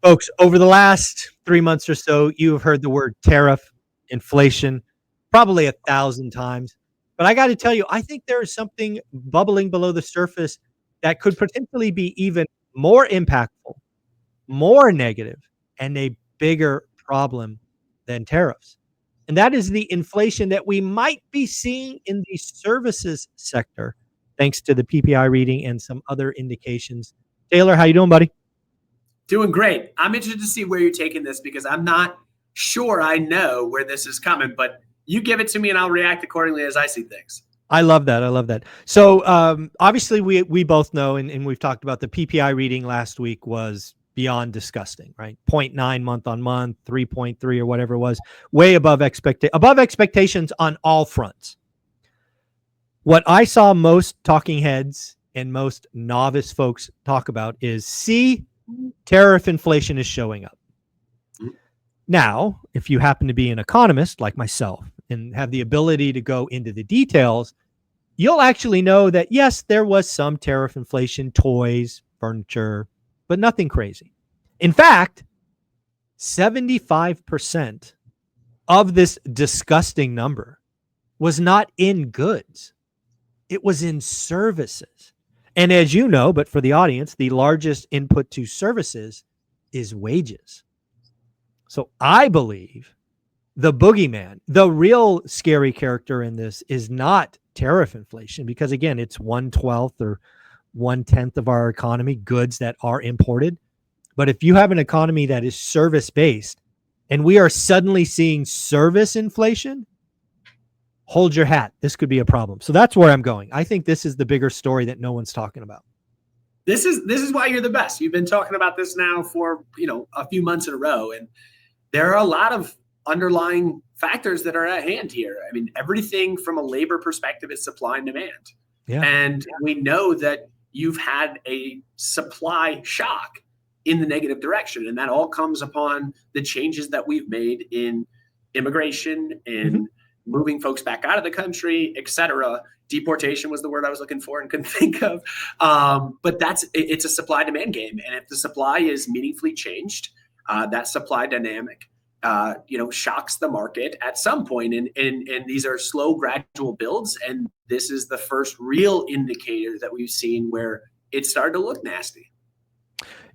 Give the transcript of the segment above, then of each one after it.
Folks, over the last 3 months or so, you have heard the word tariff, inflation, probably 1,000 times. But I gotta tell you, I think there is something bubbling below the surface that could potentially be even more impactful, more negative, and a bigger problem than tariffs. And that is the inflation that we might be seeing in the services sector, thanks to the PPI reading and some other indications. Taylor, how you doing, buddy? Doing great. I'm interested to see where you're taking this because I'm not sure I know where this is coming, but you give it to me and I'll react accordingly as I see things. I love that. I love that. So obviously we both know, and we've talked about the PPI reading last week was beyond disgusting, right? 0.9 month on month, 3.3 or whatever it was, way above expectations on all fronts. What I saw most talking heads and most novice folks talk about is tariff inflation is showing up. Now, if you happen to be an economist like myself and have the ability to go into the details, you'll actually know that, yes, there was some tariff inflation, toys, furniture, but nothing crazy. In fact, 75% of this disgusting number was not in goods. It was in services. And as you know, but for the audience, the largest input to services is wages. So I believe the boogeyman, the real scary character in this is not tariff inflation, because again, it's 1/12 or 1/10 of our economy, goods that are imported. But if you have an economy that is service-based and we are suddenly seeing service inflation, hold your hat. This could be a problem. So that's where I'm going. I think this is the bigger story that no one's talking about. This is why you're the best. You've been talking about this now for, a few months in a row. And there are a lot of underlying factors that are at hand here. I mean, everything from a labor perspective is supply and demand. Yeah. And we know that you've had a supply shock in the negative direction. And that all comes upon the changes that we've made in immigration and moving folks back out of the country, et cetera. Deportation was the word I was looking for and couldn't think of. But it's a supply demand game. And if the supply is meaningfully changed, that supply dynamic, shocks the market at some point. And these are slow, gradual builds. And this is the first real indicator that we've seen where it started to look nasty.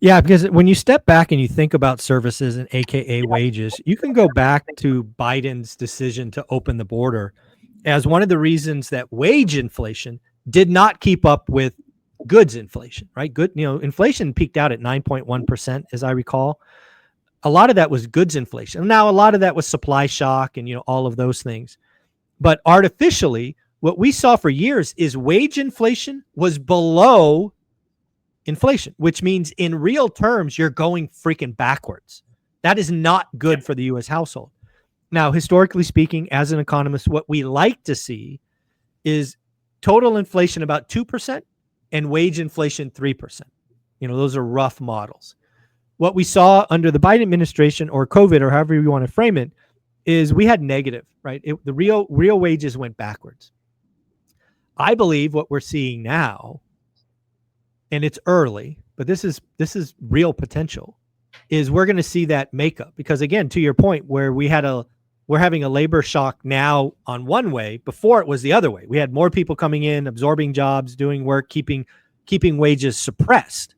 Yeah, because when you step back and you think about services and AKA wages, you can go back to Biden's decision to open the border as one of the reasons that wage inflation did not keep up with goods inflation, right? Inflation peaked out at 9.1%, as I recall. A lot of that was goods inflation. Now, a lot of that was supply shock and, all of those things. But artificially, what we saw for years is wage inflation was below inflation, which means in real terms, you're going freaking backwards. That is not good for the U.S. household. Now, historically speaking, as an economist, what we like to see is total inflation about 2% and wage inflation 3%. Those are rough models. What we saw under the Biden administration or COVID or however you want to frame it is we had negative, right? The real wages went backwards. I believe what we're seeing now, and it's early, but this is real potential, is we're going to see that makeup. Because again, to your point, where we're having a labor shock now on one way, before it was the other way. We had more people coming in, absorbing jobs, doing work, keeping wages suppressed.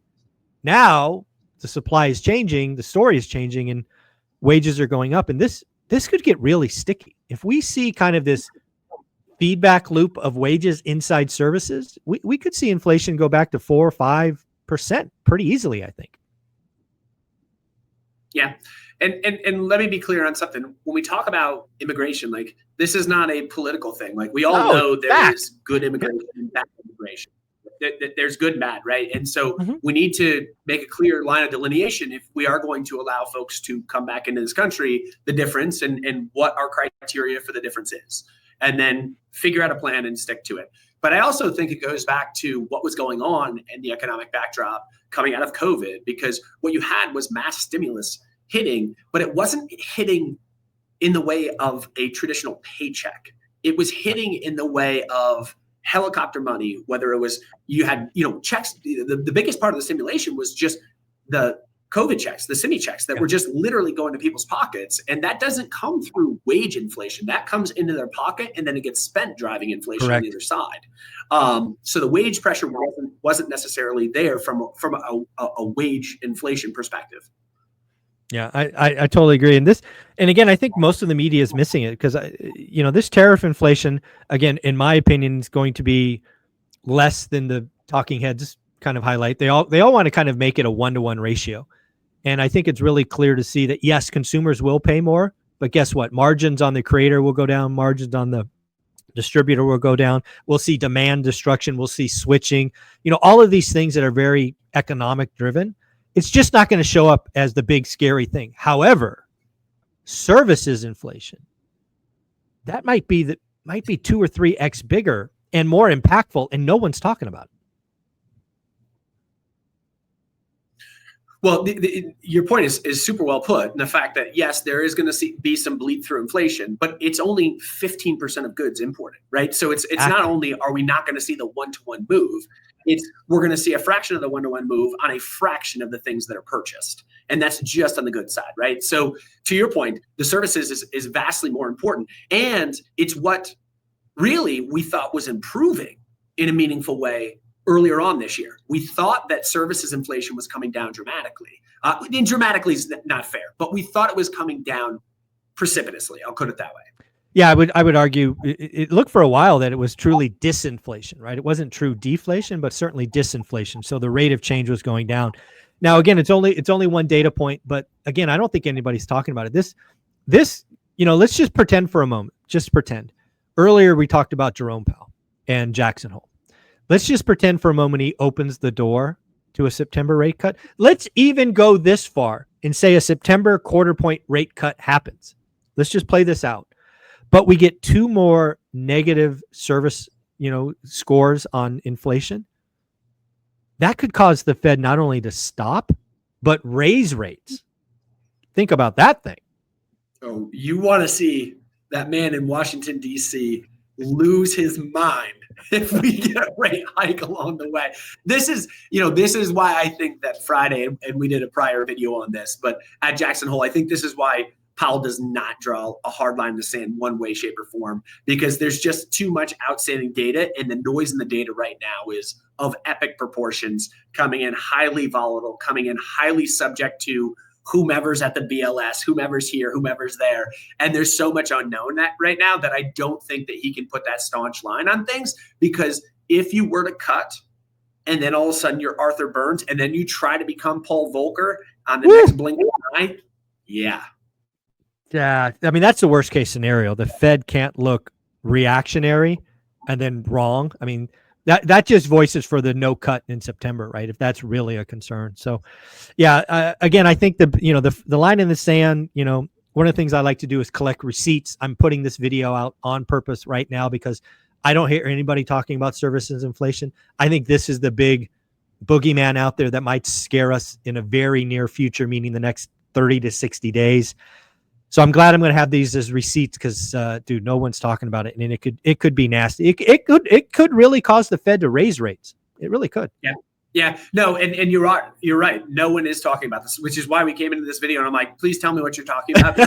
Now the supply is changing, the story is changing, and wages are going up. And this could get really sticky. If we see kind of this feedback loop of wages inside services, we could see inflation go back to 4 or 5% pretty easily, I think. Yeah. And let me be clear on something. When we talk about immigration, like, this is not a political thing. Like, we all know there is good immigration and bad immigration. There's good and bad, right? And so we need to make a clear line of delineation if we are going to allow folks to come back into this country, the difference and what our criteria for the difference is. And then figure out a plan and stick to it. But I also think it goes back to what was going on in the economic backdrop coming out of COVID, because what you had was mass stimulus hitting, but it wasn't hitting in the way of a traditional paycheck. It was hitting in the way of helicopter money, whether it was you had checks. The biggest part of the stimulation was just the COVID checks, the stimmy checks that were just literally going to people's pockets. And that doesn't come through wage inflation. That comes into their pocket and then it gets spent driving inflation on the other side. So the wage pressure wasn't necessarily there from a wage inflation perspective. Yeah, I totally agree. And again, I think most of the media is missing it because, this tariff inflation, again, in my opinion, is going to be less than the talking heads kind of highlight. They all want to kind of make it a 1-to-1 ratio. And I think it's really clear to see that, yes, consumers will pay more, but guess what? Margins on the creator will go down. Margins on the distributor will go down. We'll see demand destruction. We'll see switching, all of these things that are very economic driven. It's just not going to show up as the big scary thing. However, services inflation, that might be 2 or 3x bigger and more impactful, and no one's talking about it. Well, your point is super well put. And the fact that, yes, there is going to be some bleed through inflation, but it's only 15% of goods imported, right? So it's not only are we not going to see the 1-to-1 move, it's we're going to see a fraction of the 1-to-1 move on a fraction of the things that are purchased. And that's just on the good side, right? So to your point, the services is vastly more important. And it's what really we thought was improving in a meaningful way earlier on this year. We thought that services inflation was coming down dramatically. And dramatically is not fair, but we thought it was coming down precipitously. I'll put it that way. Yeah, I would argue it looked for a while that it was truly disinflation, right? It wasn't true deflation, but certainly disinflation. So the rate of change was going down. Now, again, it's only one data point, but again, I don't think anybody's talking about it. This, let's just pretend for a moment. Just pretend. Earlier, we talked about Jerome Powell and Jackson Hole. Let's just pretend for a moment he opens the door to a September rate cut. Let's even go this far and say a September 1/4 point rate cut happens. Let's just play this out. But we get 2 more negative service, scores on inflation. That could cause the Fed not only to stop, but raise rates. Think about that thing. Oh, you want to see that man in Washington, D.C. lose his mind if we get a rate hike along the way. This is why I think that Friday, and we did a prior video on this, but at Jackson Hole, I think this is why Powell does not draw a hard line in the sand one way, shape, or form, because there's just too much outstanding data, and the noise in the data right now is of epic proportions, coming in highly volatile, coming in highly subject to whomever's at the BLS, whomever's here, whomever's there. And there's so much unknown right now that I don't think that he can put that staunch line on things, because if you were to cut and then all of a sudden you're Arthur Burns and then you try to become Paul Volcker on the next blink of an eye, yeah. Yeah, I mean, that's the worst case scenario. The Fed can't look reactionary and then wrong. I mean, that just voices for the no cut in September, right? If that's really a concern. So, yeah, again, I think the line in the sand, one of the things I like to do is collect receipts. I'm putting this video out on purpose right now because I don't hear anybody talking about services inflation. I think this is the big boogeyman out there that might scare us in a very near future, meaning the next 30 to 60 days. So I'm glad I'm going to have these as receipts because, dude, no one's talking about it, and it could be nasty. It could really cause the Fed to raise rates. It really could. Yeah. No, and you're right. No one is talking about this, which is why we came into this video. And I'm like, please tell me what you're talking about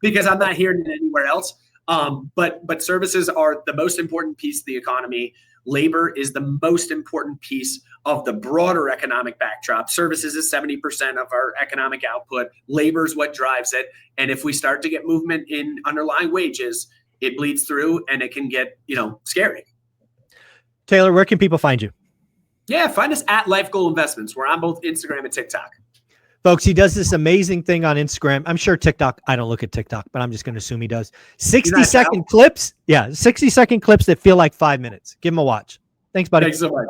because I'm not hearing it anywhere else. But services are the most important piece of the economy. Labor is the most important piece of the broader economic backdrop. Services is 70% of our economic output. Labor is what drives it. And if we start to get movement in underlying wages, it bleeds through and it can get, scary. Taylor, where can people find you? Yeah, find us at Life Goal Investments. We're on both Instagram and TikTok. Folks, he does this amazing thing on Instagram. I'm sure TikTok, I don't look at TikTok, but I'm just going to assume he does. 60-second clips. Yeah, 60-second clips that feel like 5 minutes. Give him a watch. Thanks, buddy. Thanks so much.